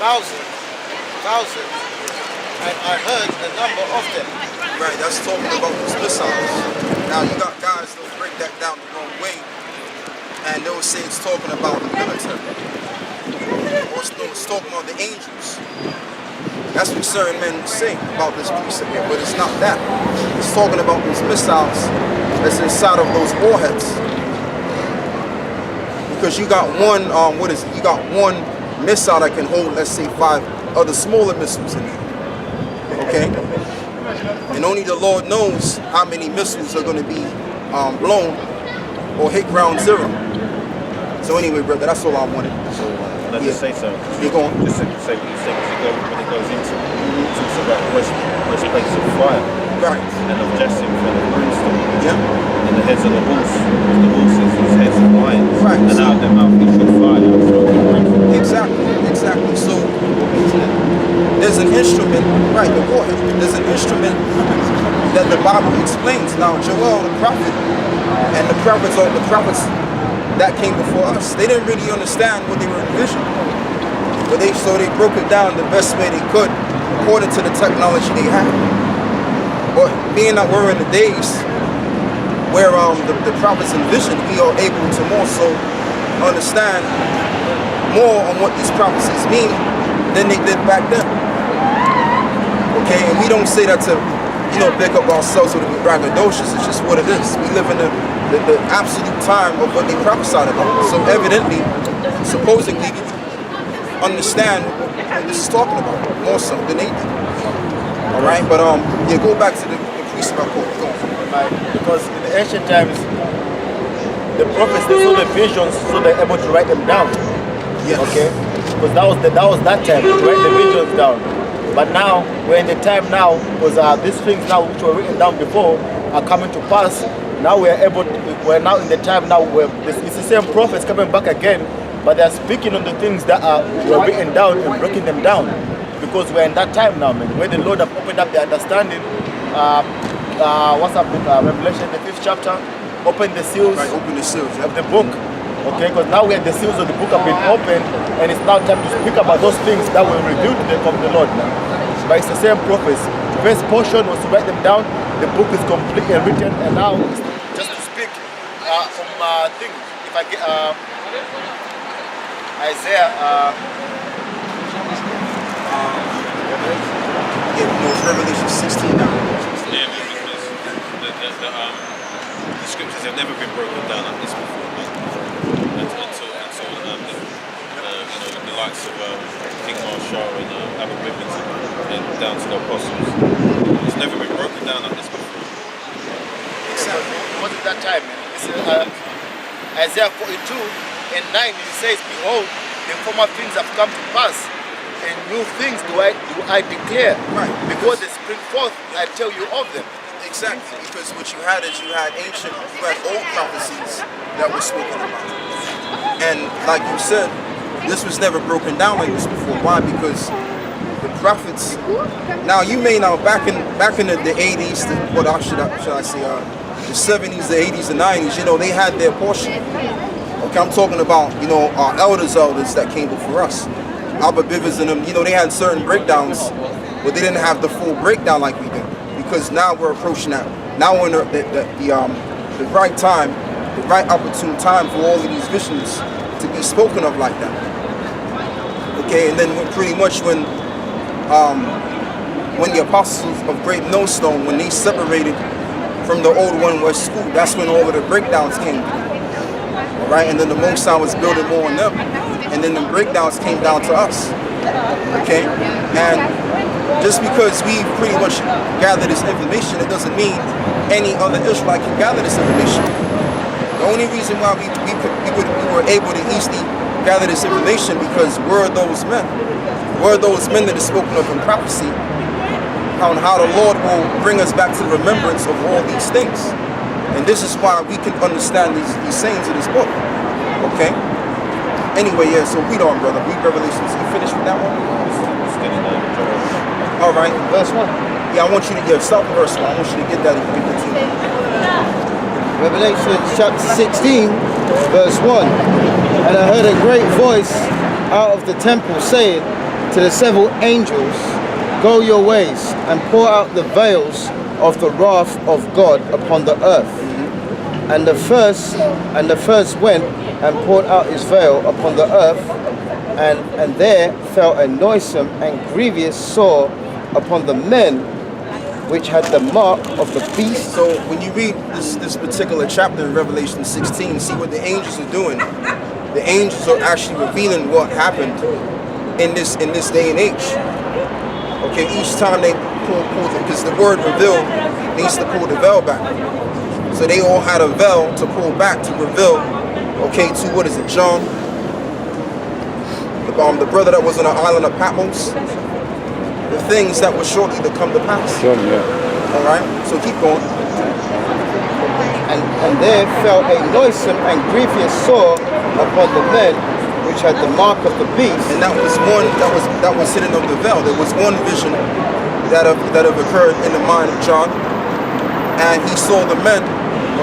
thousands, thousands, and I heard the number of them. Right, that's talking about these missiles. Now you got guys that'll break that down the wrong way, and they'll say it's talking about the military. Or it's talking about the angels. That's what certain men say about this precept here, but it's not that. It's talking about those missiles that's inside of those warheads. Because you got one, you got one missile that can hold, let's say, 5 other smaller missiles in it. Okay? And only the Lord knows how many missiles are going to be blown or hit ground zero. So anyway, brother, that's all I wanted. So, let's just say so. You're going? Just say when it goes into talks about breastplates of fire. Right. And of jacinth and of brimstone. Yeah. And the heads of the horses, his heads of lions. Right. And out of their mouth he shoot fire. Exactly. So there's an instrument, right, the warhead. There's an instrument that the Bible explains. Now Joel the prophet and the prophets that came before us, they didn't really understand what they were envisioning. But they broke it down the best way they could according to the technology they had. But being that we're in the days where the prophets envisioned, we are able to more so understand more on what these prophecies mean than they did back then. Okay, and we don't say that to, pick up ourselves or to be braggadocious. It's just what it is. We live in the absolute time of what they prophesied about. So evidently, supposedly, we understand what this is talking about more so than they did. All right, but go back to the precept quote. Right, because in the ancient times, the prophets, they saw the visions, so they're able to write them down. Yes. Okay, because that was that time to write the visions down. But now we're in the time now, because these things now which were written down before are coming to pass. Now we're now in the time now where it's the same prophets coming back again, but they're speaking on the things that were written down and breaking them down. Because we're in that time now, man, where the Lord have opened up the understanding. What's up with Revelation, the 5th chapter? Open the seals, right, open the seals of the book. Okay, because now we have the seals of the book have been opened, and it's now time to speak about those things that were revealed to them from the Lord now. But it's the same prophets. The first portion was to write them down. The book is completely written, and now it's just to speak from things. If I get Isaiah, Revelation 16 now. Yeah, because the scriptures have never been broken down like this before. Until the likes of King Marshall and Abu Bibbins and down to the apostles. It's never been broken down like this before. Exactly. What is that time? It's Isaiah 42 and 9. It says, "Behold, the former things have come to pass, and new things do I declare. Right. Before they spring forth, I tell you of them." Exactly, because what you had is you had old prophecies that were spoken about. And like you said, this was never broken down like this before. Why? Because the prophets, now you may know back in the 80s, should I say, the 70s, the 80s, the 90s, they had their portion. Okay, I'm talking about, our elders that came before us. Abba Bivers and them, they had certain breakdowns, but they didn't have the full breakdown like we did. Because now we're approaching that. Now we're in the right time, the right opportune time for all of these visions to be spoken of like that. Okay, and then pretty much when the apostles of Great Millstone, when they separated from the old One West School, that's when all of the breakdowns came through. All right, and then the Most High was building more on them, and then the breakdowns came down to us. Okay, and just because we pretty much gather this information, it doesn't mean any other Israelite can gather this information. The only reason why we were able to easily gather this information because we're those men. We're those men that are spoken of in prophecy on how the Lord will bring us back to the remembrance of all these things. And this is why we can understand these sayings in this book. Okay? Anyway, yeah, so read on, brother. Read Revelations. You finished with that one? All right, verse 1. Yeah, I want you to start with verse 1. I want you to get that and give it to me. Revelation chapter 16, verse 1. And I heard a great voice out of the temple saying, to the several angels, go your ways and pour out the veils of the wrath of God upon the earth. And the first went and poured out his veil upon the earth, and there fell a noisome and grievous sore upon the men which had the mark of the beast. So when you read this particular chapter in Revelation 16, see what the angels are doing. The angels are actually revealing what happened in this day and age. Okay, each time they pull because the word reveal needs to pull the veil back. So they all had a veil to pull back to reveal, okay, to what is it, John? The brother that was on the island of Patmos. The things that were shortly to come to pass. John, yeah. All right, so keep going. And there fell a noisome and grievous sore upon the men which had the mark of the beast. And that was one that was hidden of the veil. There was one vision that have occurred in the mind of John, and he saw the men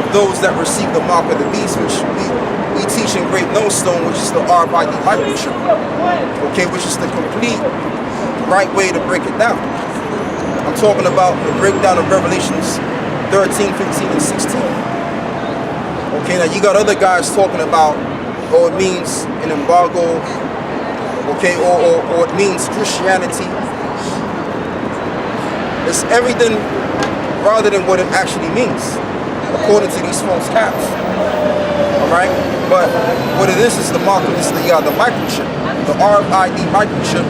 of those that received the mark of the beast, which we teach in Great Millstone, which is the RFID microchip. Okay, which is the complete right way to break it down. I'm talking about the breakdown of Revelations 13, 15, and 16. Okay, now you got other guys talking about, oh, it means an embargo, okay, or it means Christianity. It's everything rather than what it actually means, according to these false caps. All right, but what it is the marker, is the microchip, the RFID microchip,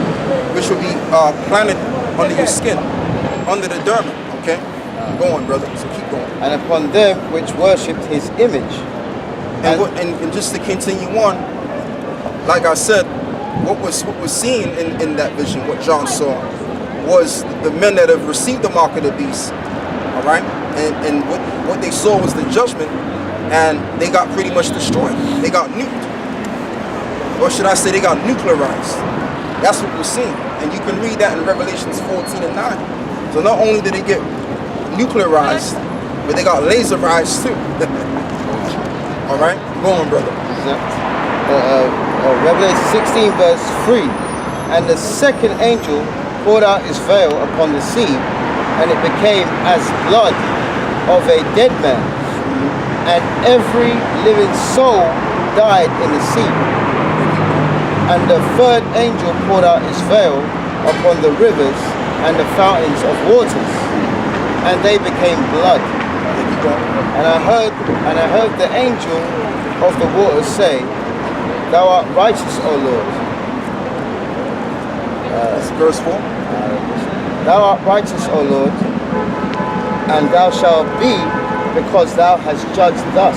which will be planted under your skin, under the dermis. Okay, go on, brother. So keep going. And upon them which worshipped his image. And just to continue on, like I said, what was seen in that vision, what John saw, was the men that have received the mark of the beast. All right, and what they saw was the judgment, and they got pretty much destroyed. They got nuked, or should I say, they got nuclearized. That's what we're seeing, and you can read that in Revelations 14 and 9. So not only did they get nuclearized, but they got laserized too. All right, go on, brother. Revelation 16 verse 3. And the second angel poured out his veil upon the sea, and it became as blood of a dead man, and every living soul died in the sea. And the third angel poured out his veil upon the rivers and the fountains of waters, and they became blood. And I heard the angel of the waters say, Thou art righteous, O Lord. That's verse 4. Thou art righteous, O Lord, and thou shalt be, because thou hast judged thus.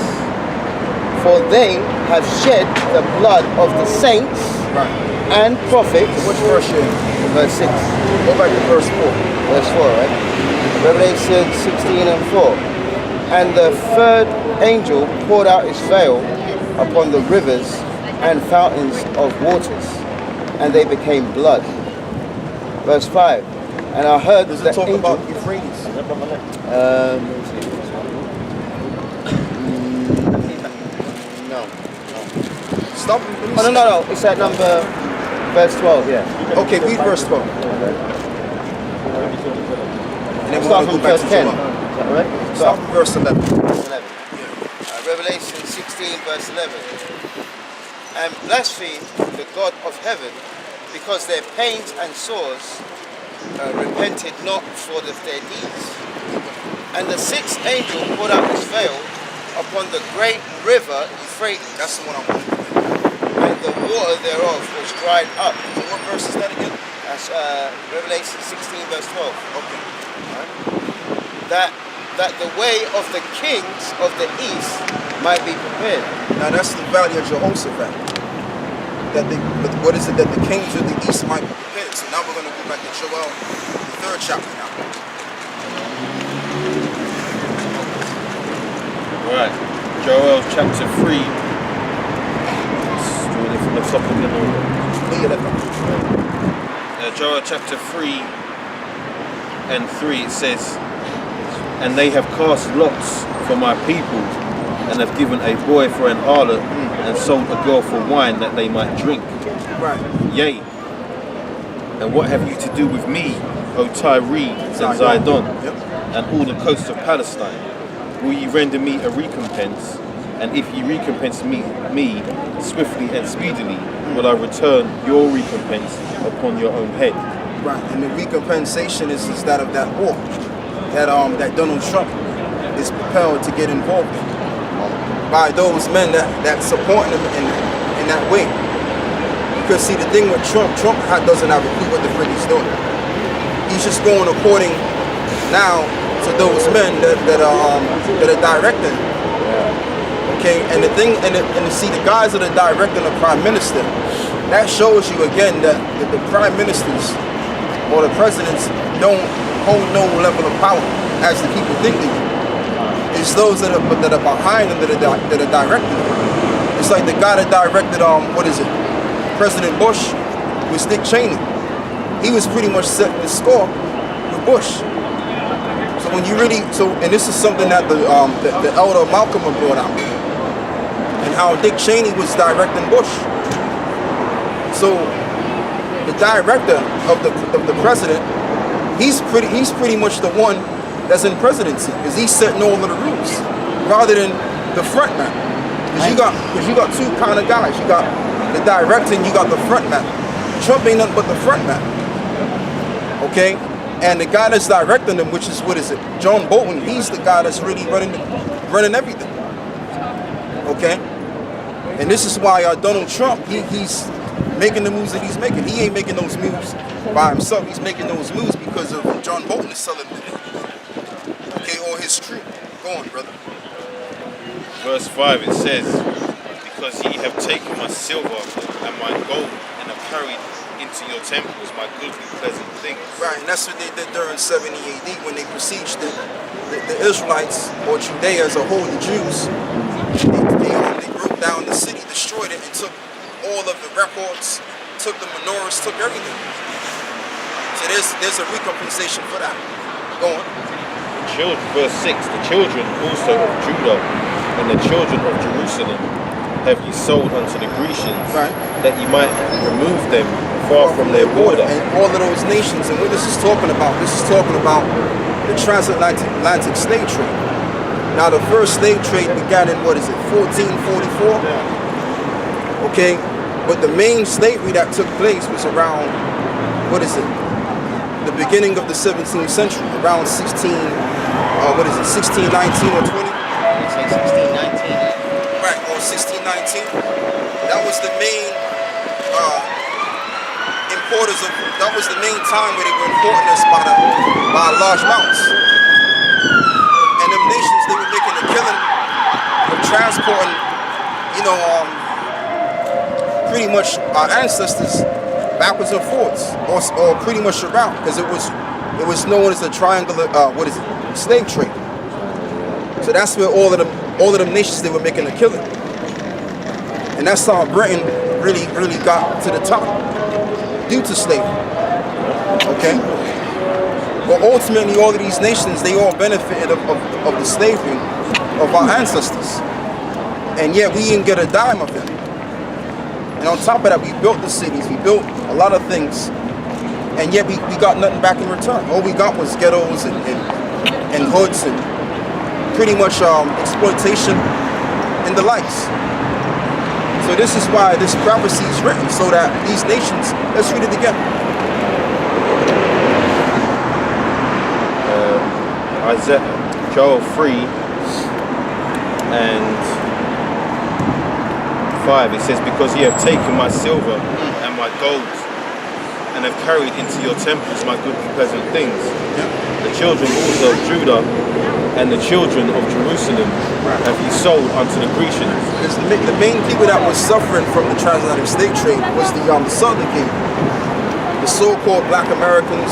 For they have shed the blood of the saints and prophets. Which verse you in? Verse 6. Go back to verse 4. Verse 4, right? Revelation 16 and 4. And the third angel poured out his veil upon the rivers and fountains of waters, and they became blood. Verse 5. And I heard Does the it talk angel, about Euphrates? No. Stop. Oh, no. It's at number, verse 12, yeah. Okay, read verse 12. And then we're Start going from to go back verse to 10. Joel. Is that correct? Start from verse 11. Verse 11. Revelation 16, verse 11. And blaspheme the God of heaven, because their pains and sores repented not for their deeds. And the sixth angel poured out his veil upon the great river Euphrates. That's the one I want. And the water thereof was dried up. So what verse is that again? That's Revelation 16, verse 12. Okay. That the way of the kings of the east might be prepared. Now that's the valley of Jehoshaphat. What is it that the kings of the east might be prepared? So now we're going to go back to Joel, the 3rd chapter now. Right, Joel chapter 3. Let's do it from the top again. Joel chapter 3 and 3, it says, And they have cast lots for my people, and have given a boy for an harlot, and sold a girl for wine that they might drink. Right. Yea, And what have you to do with me, O Tyre and Zidon, and all the coasts of Palestine? Will ye render me a recompense? And if ye recompense me swiftly and speedily, will I return your recompense upon your own head. Right, and the recompensation is that of that war that Donald Trump is propelled to get involved in by those men that support him in that way. Because see, the thing with Trump doesn't have a clue what the frick he's doing. He's just going according now to those men that are directing. Okay, and the thing, and see, the guys that are directing the prime minister, that shows you again that the prime ministers or the presidents don't hold no level of power as the people think they do. It's those that are behind them that are directing them. It's like the guy that directed President Bush was Dick Cheney. He was pretty much setting the score with Bush. So when you really and this is something that the elder Malcolm brought out, and how Dick Cheney was directing Bush. So the director of the president, he's pretty much the one that's in presidency, because he's setting all of the rules rather than the front man. Because you got two kind of guys. You got the director and you got the front man. Trump ain't nothing but the front man. Okay? And the guy that's directing them, which is John Bolton, he's the guy that's really running everything. Okay? And this is why Donald Trump, he's making the moves that he's making. He ain't making those moves by himself. He's making those moves because of John Bolton is telling him. Okay, or his crew. Go on, brother. Verse 5, it says, because ye have taken my silver and my gold and have carried into your temples my goodly pleasant things. Right, and that's what they did during 70 AD when they besieged the Israelites, or Judea as a whole, the Jews. They broke down the city, destroyed it, and took all of the records, took the menorahs, took everything. So there's a recompensation for that. Go on. Verse 6, the children also of Judah and the children of Jerusalem have ye sold unto the Grecians, right, that ye might remove them far from their border. And all of those nations, and what this is talking about the transatlantic slave trade. Now the first slave trade began in 1444? Okay, but the main slavery that took place was around, the beginning of the 17th century, around 1619 or 20? It's like 1619. Right, or 1619. That was the main that was the main time where they were importing us by large amounts. And them nations, they were making a killing of transporting, pretty much our ancestors backwards and forwards, or pretty much around, because it was known as a triangular slave trade. So that's where all of them nations, they were making a killing, and that's how Britain really got to the top due to slavery. Okay, but ultimately all of these nations, they all benefited of the slavery of our ancestors, and yet we didn't get a dime of it. And on top of that, we built the cities, we built a lot of things, and yet we got nothing back in return. All we got was ghettos and hoods and pretty much exploitation and the likes. So this is why this prophecy is written, so that these nations, let's read it again. Isaiah, Joel 3 and 5, it says, because ye have taken my silver and my gold and have carried into your temples my good and pleasant things. The children also of Judah and the children of Jerusalem have ye sold unto the Grecians. Because the main people that were suffering from the transatlantic slave trade was the Southern Kingdom, the so-called Black Americans,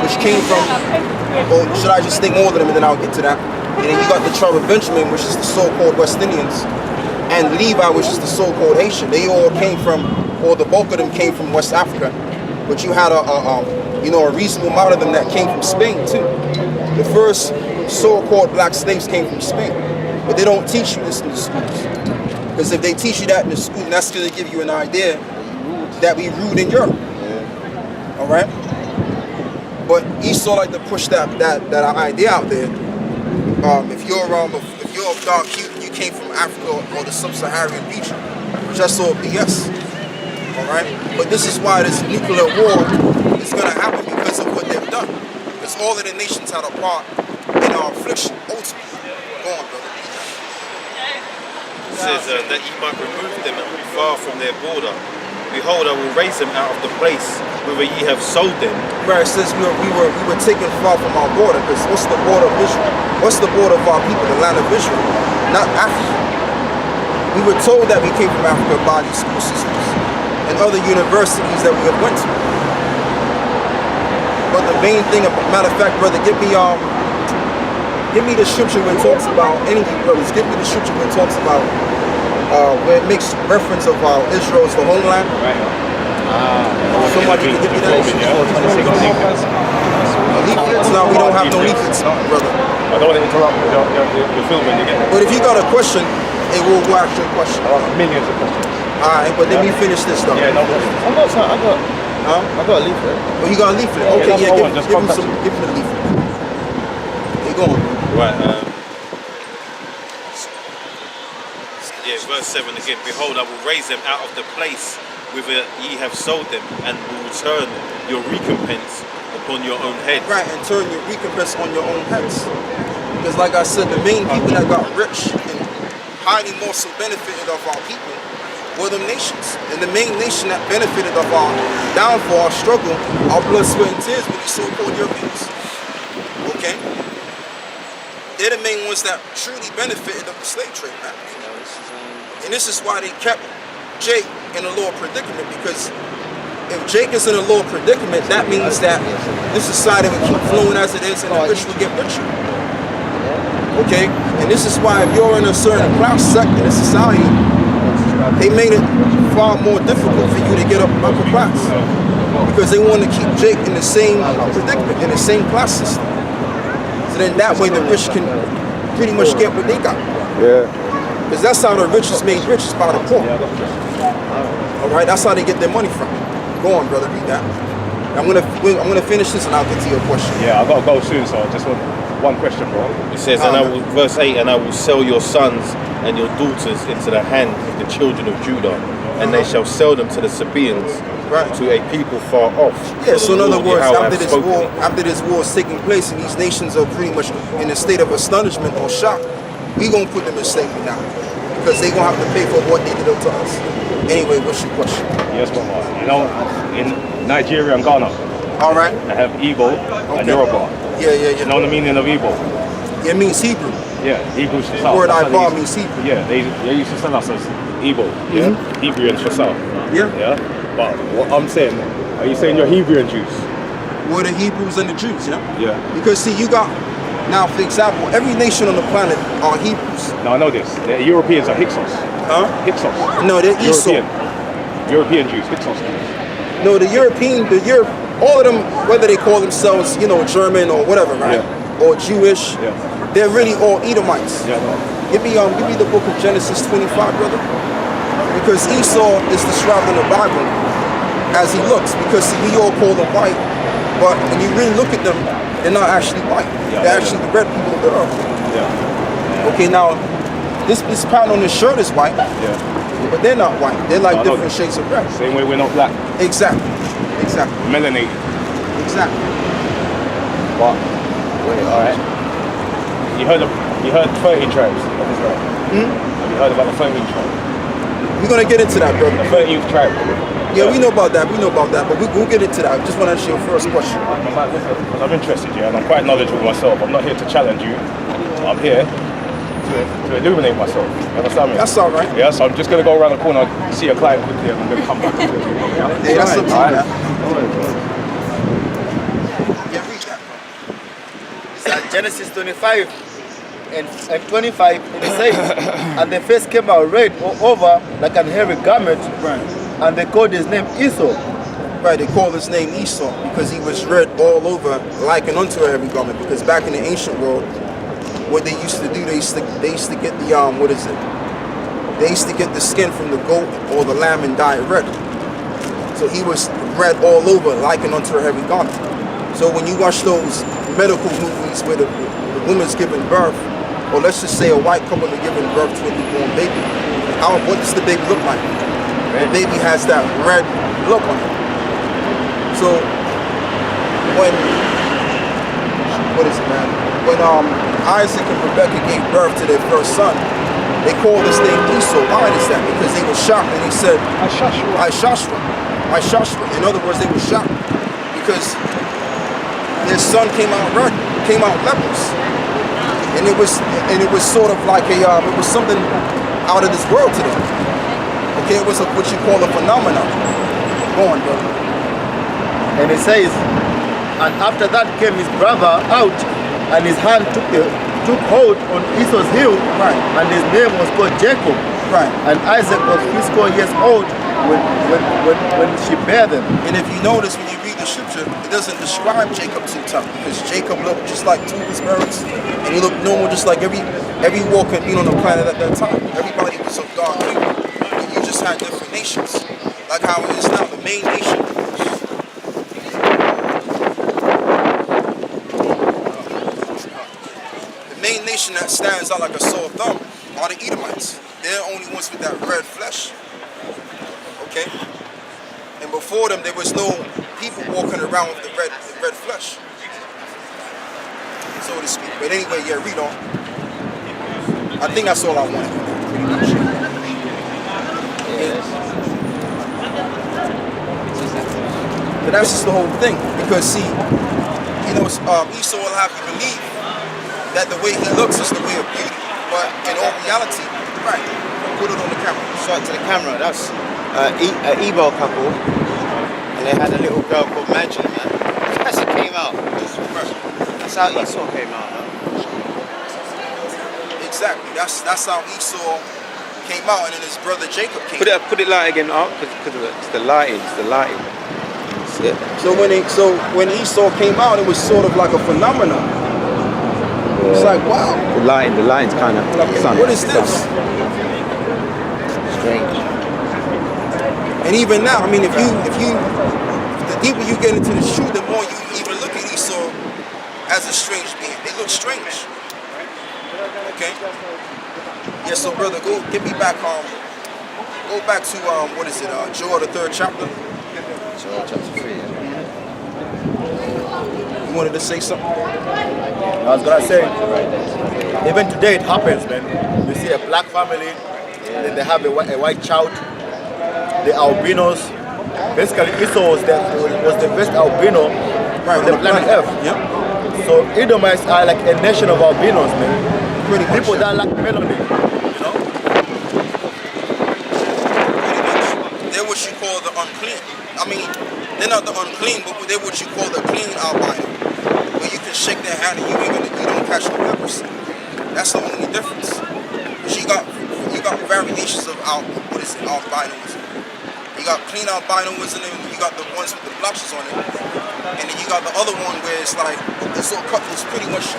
which came from, or should I just think all of them and then I'll get to that. And then you got the tribe of Benjamin, which is the so-called West Indians, and Levi, which is the so-called Haitian. They all came from, or the bulk of them came from West Africa. But you had a reasonable amount of them that came from Spain too. The first so-called black slaves came from Spain, but they don't teach you this in the schools. Because if they teach you that in the school, that's going to give you an idea that we ruled in Europe. All right. But Esau like to push that idea out there. If you're of dark hue, you came from Africa or the sub-Saharan region, which that's all BS. All right. But this is why this nuclear war is going to happen because of what they've done. Because all of the nations had a part in our affliction. Ultimately, go on, brother. It says that ye might remove them far from their border. Behold, I will raise them out of the place whither ye have sold them. Right, it says we were taken far from our border, because what's the border of Israel? What's the border of our people, the land of Israel? Not Africa. We were told that we came from Africa by these school systems and other universities that we have went to. But the main thing, matter of fact, brother, give me the scripture where it talks about anything, brothers. Give me the scripture where it talks about where it makes reference of Israel as the homeland. Right. Somebody can give me that. Leaflets? No, we don't have no leaflets, brother. I don't want to interrupt your filming again. But if you got a question, it will ask you a question. Millions of questions. Alright, but let me finish this though. Yeah, no questions. I got a leaflet. Oh, you got a leaflet? Okay, Yeah, yeah, that's give fine. him the leaflet. Hey, go on. Right. Yeah, verse 7 again. Behold, I will raise them out of the place whither ye have sold them, and will turn your recompense upon your own head. Right, and turn your recompense on your own heads. Because like I said, the main people that got rich and highly more so benefited of our people were the nations. And the main nation that benefited of our downfall, our struggle, our blood, sweat, and tears were these so-called Europeans. Okay? They're the main ones that truly benefited of the slave trade, man. And this is why they kept Jake in a lower predicament, because if Jake is in a lower predicament, that means that this society will keep flowing as it is and the rich will get richer. Okay? And this is why if you're in a certain class sector in society, they made it far more difficult for you to get up upper class. Because they want to keep Jake in the same predicament, in the same class system. So then that way the rich can pretty much get what they got. Yeah. Because that's how the rich is made rich, is by the poor. All right, that's how they get their money from. Go on, brother, read that. I'm gonna finish this and I'll get to your question. Yeah, I've got to go soon, so I just want one question, bro. It says, verse 8, and I will sell your sons and your daughters into the hand of the children of Judah, and they shall sell them to the Sabaeans, Right. to a people far off. Yeah, so in other words, Yahweh after hath spoken it. after this war is taking place and these nations are pretty much in a state of astonishment or shock, we gonna put them in slavery now. Because they gonna have to pay for what they did to us. Anyway, what's your question? Yes, Mama. You know, in Nigeria and Ghana, All right. they have Igbo and Yoruba. Yeah. You know the meaning of Igbo? It means Hebrew. Yeah, Igbo is for The South. word That's what Ibar they means used- Hebrew. Yeah, they used to sell us as Igbo. Yeah, Hebreans for South. Yeah. Yeah, but what I'm saying, are you saying you're Hebrew Jews? We're the Hebrews and the Jews, yeah? Yeah. Because see, you got, now for example, every nation on the planet are Hebrews. No, I know this. The Europeans are Hyksos. Huh? Hyksos. No, they're Esau. European Jews, Hyksos. No, all of them, whether they call themselves, German or whatever, right? Yeah. Or Jewish, Yeah. they're really all Edomites. Yeah, no. Give me the book of Genesis 25, brother. Because Esau is described in the Bible as he looks, because see, we all call them white, but when you really look at them, they're not actually white. Yeah, They're actually the red people of the earth. Yeah. Okay, now this pattern on the shirt is white, Yeah. but they're not white. They're like I know different that. shades of red. Same way we're not black. Exactly. Melanated. Exactly. But alright. You heard 13 tribes of Israel. Have you heard about the 13th tribe? We're gonna get into that, The brother. 13th tribe. Yeah, we know about that. But we'll get into that. I just want to answer your first question. Because I'm interested, yeah, and I'm quite knowledgeable myself. I'm not here to challenge you. I'm here to illuminate myself. You understand me? That's all right. Yeah, so I'm just going to go around the corner, see a client quickly, and I'm going to come back. Yeah, that's up to you, Alright. man. Yeah, read that. It's at Genesis 25 and 25, it says, and the face came out red all over like an hairy garment, Right. and they called his name Esau. Right, they call his name Esau because he was red all over, likened unto a hairy garment. Because back in the ancient world, what they used to do, they used to get the They used to get the skin from the goat or the lamb and dye it red. So he was red all over, likened unto a heavy garment. So when you watch those medical movies where the woman's giving birth, or let's just say a white couple are giving birth to a newborn baby, what does the baby look like? The baby has that red look on it. So when Isaac and Rebekah gave birth to their first son, they called his name Esau. Why is that? Because they were shocked and he said, Ishashua. In other words, they were shocked because their son came out red, came out leprous. And it was sort of like it was something out of this world to them. Okay, it was what you call a phenomenon. Go on, brother. And it says, and after that came his brother out, and his hand took hold on Esau's heel, right, and his name was called Jacob. Right. And Isaac was 50 years old when she bare them. And if you notice when you read the scripture, it doesn't describe Jacob too tough, because Jacob looked just like two of his parents, and he looked normal just like every walking being on the planet at that time. Everybody was of dark people. You just had different nations, like how it is now. The main nation. The main nation that stands out like a sore thumb are the Edomites. They're the only ones with that red flesh. Okay? And before them, there was no people walking around with the red flesh, so to speak. But anyway, yeah, read on. I think that's all I wanted, pretty much. But that's just the whole thing, because see, Esau will have you believe that the way he looks is the way of beauty, but in all reality, right? Put it on the camera. Show it to the camera. That's an Igbo couple, and they had a little girl called Magic, man. That's how it came out. That's how Esau came out. Exactly. That's how Esau came out, and then his brother Jacob came. Put it light again up, because it's the lighting. It's the lighting. So when Esau came out, it was sort of like a phenomenon. It's like, wow. The lighting's kind of like sun. What is this? Strange. And even now, I mean, if the deeper you get into the truth, the more you even look at Esau as a strange being. They look strange. Okay. Yeah. So, brother, get me back. Go back to what is it? Joel, the 3rd chapter. Joel chapter 3. You wanted to say something? I was gonna say, even today it happens, man. You see a black family, then they have a white child, the albinos. Basically, Esau was the first albino on the planet Earth. Yep. So Edomites are like a nation of albinos, man. Pretty much, People yeah. that lack melanin, you know. Pretty much. They're what you call the unclean. I mean, they're not the unclean, but they're what you call the clean albino. Where you can shake their hand and you don't catch no leprosy. That's the only difference. Because you got variations of albinism. You got clean albinoism, and you got the ones with the blotches on it. And then you got the other one where it's like it's pretty much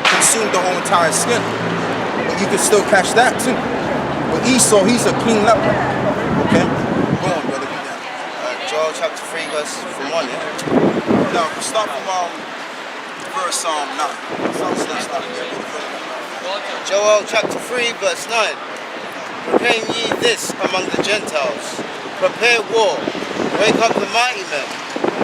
consumed the whole entire skin. But you can still catch that too. But Esau, he's a clean leper. Okay? Go on, brother, read that. Joel chapter 3, verse from 1, yeah? Now, we start from verse 9. Let's start here. Joel chapter 3, verse 9. Proclaim ye this among the Gentiles. Prepare war. Wake up the mighty men.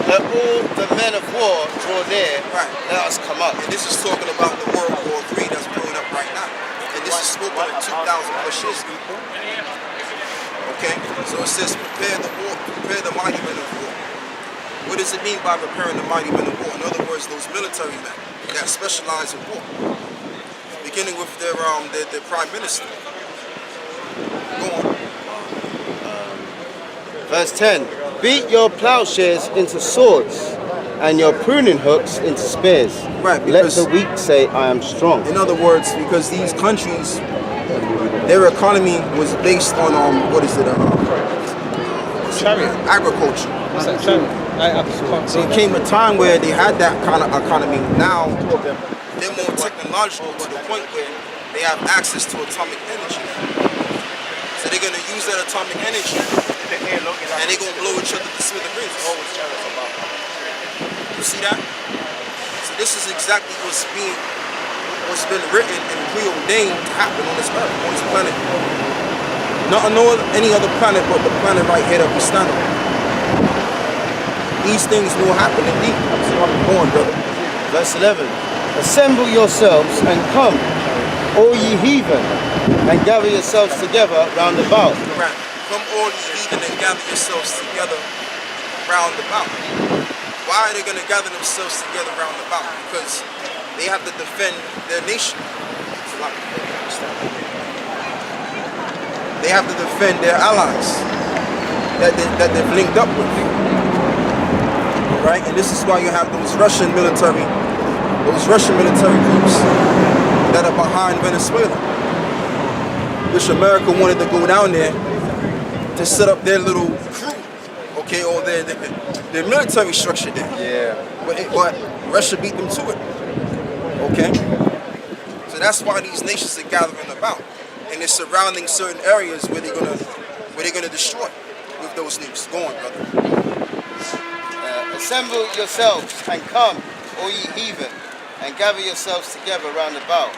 Let all the men of war draw near. Right. Let us come up. And this is talking about the World War III that's blowing up right now. And this is spoken of 2,000 plus years ago. Okay? So it says, prepare the mighty men of war. What does it mean by preparing the mighty men of war? In other words, those military men that specialize in war. Beginning with their prime minister. Go on. Verse 10. Beat your plowshares into swords and your pruning hooks into spears. Right, Let because the weak say, I am strong. in other words, because these countries, their economy was based on agriculture. So it came a time where they had that kind of economy. Now they're more technological to the point where they have access to atomic energy. So they're going to use that atomic energy and they gonna blow each other to smithereens. You see that? So this is exactly what's been written and preordained to happen on this earth, on this planet. Not on any other planet but the planet right here that we stand on. These things will happen indeed. Go on, brother. Verse 11. Assemble yourselves and come, all ye heathen, and gather yourselves together round about. Right. Come all ye heathen and gather yourselves together round about. Why are they going to gather themselves together round about? Because they have to defend their nation. They have to defend their allies that they've linked up with. Right? And this is why you have those Russian military groups that are behind Venezuela, which America wanted to go down there to set up their little crew, okay, or their military structure there. Yeah. But Russia beat them to it, okay? So that's why these nations are gathering about, and they're surrounding certain areas where they're gonna destroy with those nukes. Go on, brother. Assemble yourselves and come, all ye heathen, and gather yourselves together round about.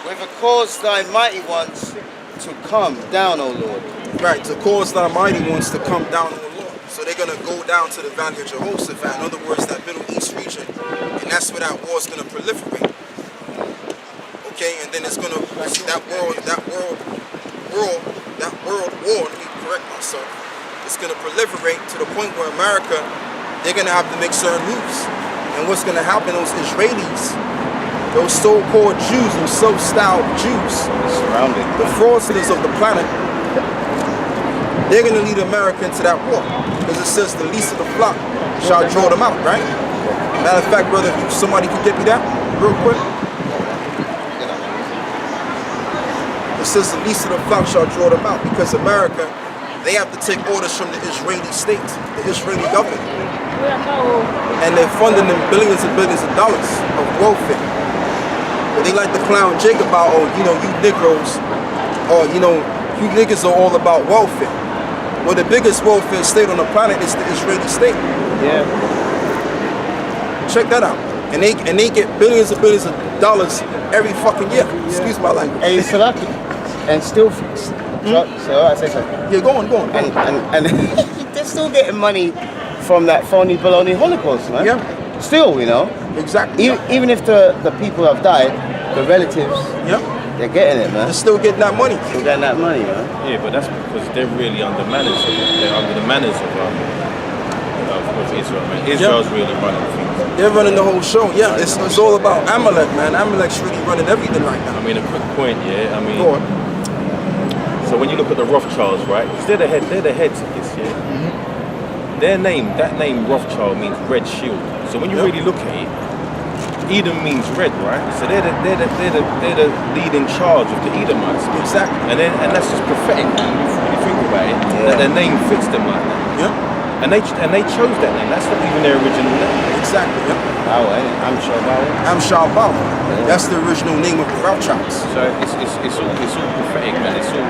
With a cause thy mighty ones to come down, O Lord. Right, to cause thy mighty ones to come down, O Lord. So they're going to go down to the Valley of Jehoshaphat, in other words, that Middle East region, and that's where that war is going to proliferate. Okay, and then it's going to, that world war, let me correct myself, it's going to proliferate to the point where America, they're going to have to make certain moves. And what's going to happen, those Israelis, those so-called Jews, those self-styled Jews, Surrounded. the fraudsters of the planet, they're going to lead America into that war. Because it says the least of the flock shall draw them out, right? Matter of fact, brother, if somebody could get me that real quick. It says the least of the flock shall draw them out, because America, they have to take orders from the Israeli state, the Israeli government. And they're funding them billions and billions of dollars of welfare. But they like to clown Jake about, oh, you know, you Negroes, or, you know, you niggas are all about welfare. Well, the biggest welfare state on the planet is the Israeli state. Yeah. Check that out. And they get billions and billions of dollars every fucking year. Excuse my language. And it's lucky. And still, so I say something. Yeah, go on. And they're still getting money from that phony baloney Holocaust, man. Yeah. Still, you know. Exactly. Even if the people have died, the relatives, they're getting it, man. They're still getting that money. Still getting that money, man. Yeah, but that's because they're really under manners. They're under the manners of Israel, man. Israel's really running things. They're running the whole show. Yeah, it's all about Amalek, man. Amalek's really running everything right now. I mean, a quick point, yeah. I mean, Go on. so when you look at the Rothschilds, right? Because they're the heads of this, yeah. Their name, that name Rothschild means red shield. So when you really look at it, Edom means red, right? So they're the lead in charge of the Edomites. Exactly. And that's just prophetic when you think about it. That their name fits them like that. Yeah. And they chose that name. That's not even their original name. Exactly. Yeah. I'm Shabbat. I'm Shabbat. That's the original name of the Rothschilds. So it's all prophetic, man. It's all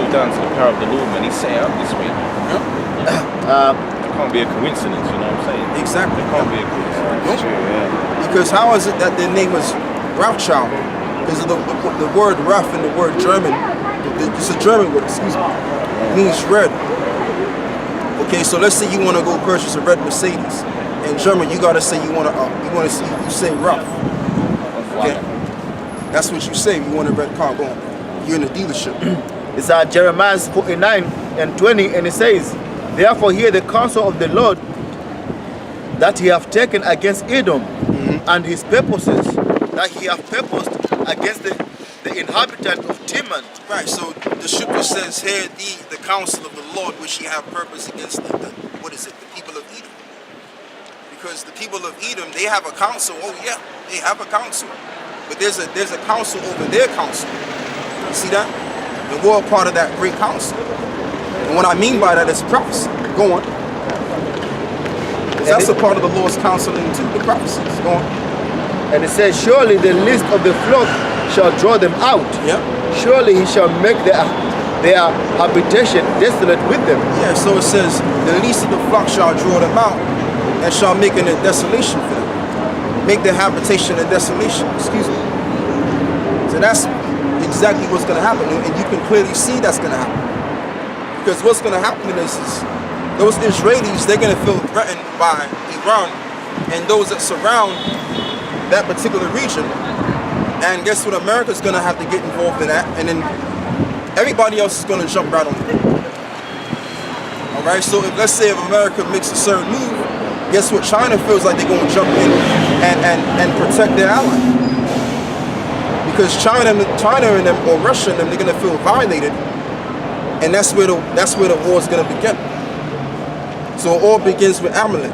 down to the power of the Lord, man. He set it up this way. It can't be a coincidence, you know what I'm saying? Exactly. It can't be a coincidence. Nope. True, yeah. Because how is it that their name is Rothschild? Because of the word rough in the word German, it's a German word, excuse me, means red. Okay, so let's say you want to go purchase a red Mercedes. In German, you gotta say you say rough. Okay, that's what you say. You want a red car, go on. You're in the dealership. It's Jeremiah 49:20, and it says, "Therefore hear the counsel of the Lord that he hath taken against Edom, and his purposes that he hath purposed against the inhabitants of Teman." Right. So the scripture says, "Hear the counsel of the Lord, which he hath purposed against the people of Edom." Because the people of Edom, they have a council. Oh yeah, they have a council, but there's a council over their council. You see that? And we're a part of that great council. And what I mean by that is prophecy. Go on. That's a part of the Lord's counseling too, the prophecies. Go on. And it says, "Surely the least of the flock shall draw them out. Yeah. Surely he shall make their habitation desolate with them. Yeah, so it says, the least of the flock shall draw them out, and shall make it a desolation for them. Make their habitation a desolation, excuse me. So that's exactly what's going to happen, and you can clearly see that's going to happen. Because what's going to happen is those Israelis, they're going to feel threatened by Iran and those that surround that particular region. And guess what? America's going to have to get involved in that, and then everybody else is going to jump right on it. All right, so if, let's say if America makes a certain move, guess what? China feels like they're going to jump in and protect their ally. Because China and them, or Russia and them, they're going to feel violated, and that's where the war is going to begin. So it all begins with Amalek.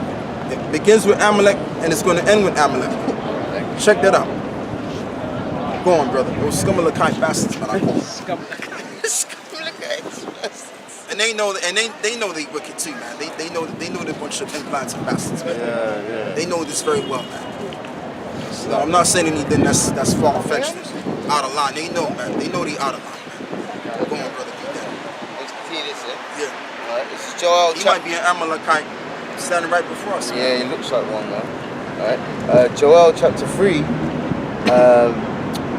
It begins with Amalek, and it's going to end with Amalek. Check that out. Go on, brother. Those scum-of-the-kind bastards, man. I call them. And they know they wicked too, man. They know they're a bunch of implanted bastards, man. Yeah. They know this very well, man. So I'm not saying anything that's far-fetched, out of line. They know, man. They know they out of line, man. Go on, brother. Keep that. Yeah. This is Joel. He might be an Amalekite standing right before us. Man. Yeah, he looks like one, man. Alright. Joel chapter 3,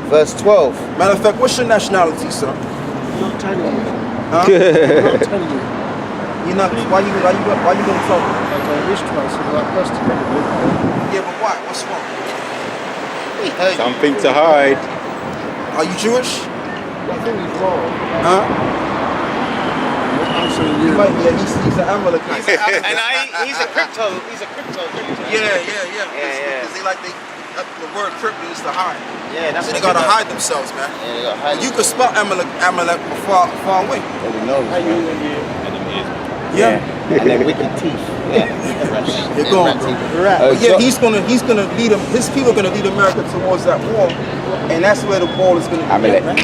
verse 12. Matter of fact, what's your nationality, sir? I'm not telling you. Huh? I'm not telling you. You're not. Why you gonna tell me? Because I wish twice for that person. Yeah, but why? What's wrong? Something to hide. Are you Jewish? Nothing is wrong. Huh? I'm answering He you. might. Yeah, he's an Amalekite. He's a crypto. Yeah. Because the word crypto is to hide. Yeah, that's So they what gotta he does. hide themselves, man. Yeah, they gotta hide You can spot Amalek far away. themselves. Yeah. And then wicked teeth. Yeah. You're going, bro. But yeah, he's gonna lead them. His people are gonna lead America towards that war, and that's where the ball is gonna be. Amalek. Man.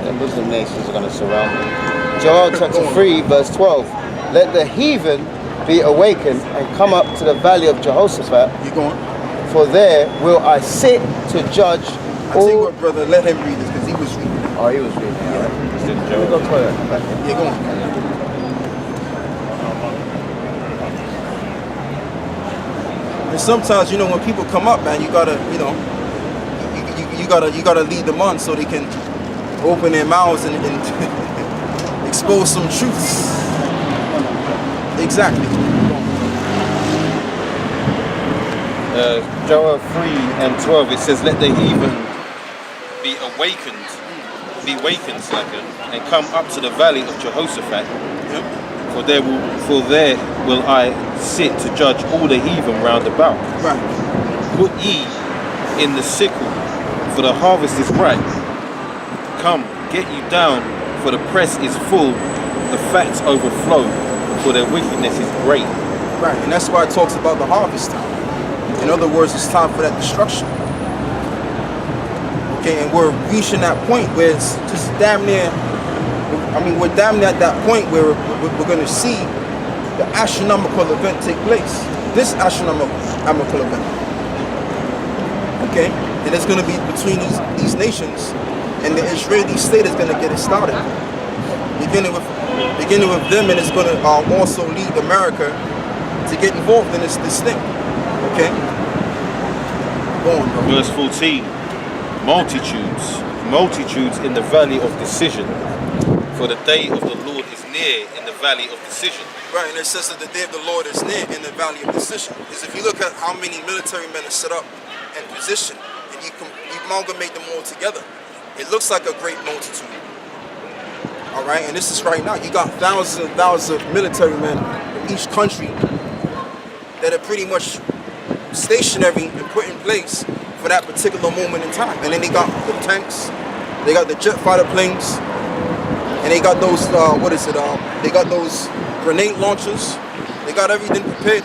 The Muslim nations are going to surround them. Joel chapter 3, verse 12. Let the heathen be awakened and come up to the valley of Jehoshaphat, You going? for there will I sit to judge I tell you all. what, brother. Let him read this because he was reading. Oh, he was reading. Yeah. Let me go toilet. Come back. Yeah, go on. And sometimes, you know, when people come up, man, you gotta, you know, you gotta lead them on so they can open their mouths and expose some truths. Exactly. Joel 3 and 12, it says, let the heathen be wakened, slacken, and come up to the valley of Jehoshaphat. For there will I sit to judge all the heathen round about. Right. Put ye in the sickle, for the harvest is ripe. Come, get you down, for the press is full, the fats overflow, for their wickedness is great. Right. And that's why it talks about the harvest time. In other words, it's time for that destruction. Okay, and we're reaching that point where it's just damn near. I mean, we're damn near at that point where we're going to see the astronomical event take place. This astronomical event. Okay, and it's going to be between these nations, and the Israeli state is going to get it started. Beginning with them, and it's going to also lead America to get involved in this thing. Okay. Go on, bro. Verse 14, multitudes in the valley of decision, for the day of the Lord is near in the valley of decision. Right, and it says that the day of the Lord is near in the valley of decision. Because if you look at how many military men are set up and positioned, and you amalgamate them all together, it looks like a great multitude. All right, and this is right now. You got thousands and thousands of military men in each country that are pretty much stationary and put in place for that particular moment in time. And then they got the tanks, they got the jet fighter planes, and they got those, they got those grenade launchers. They got everything prepared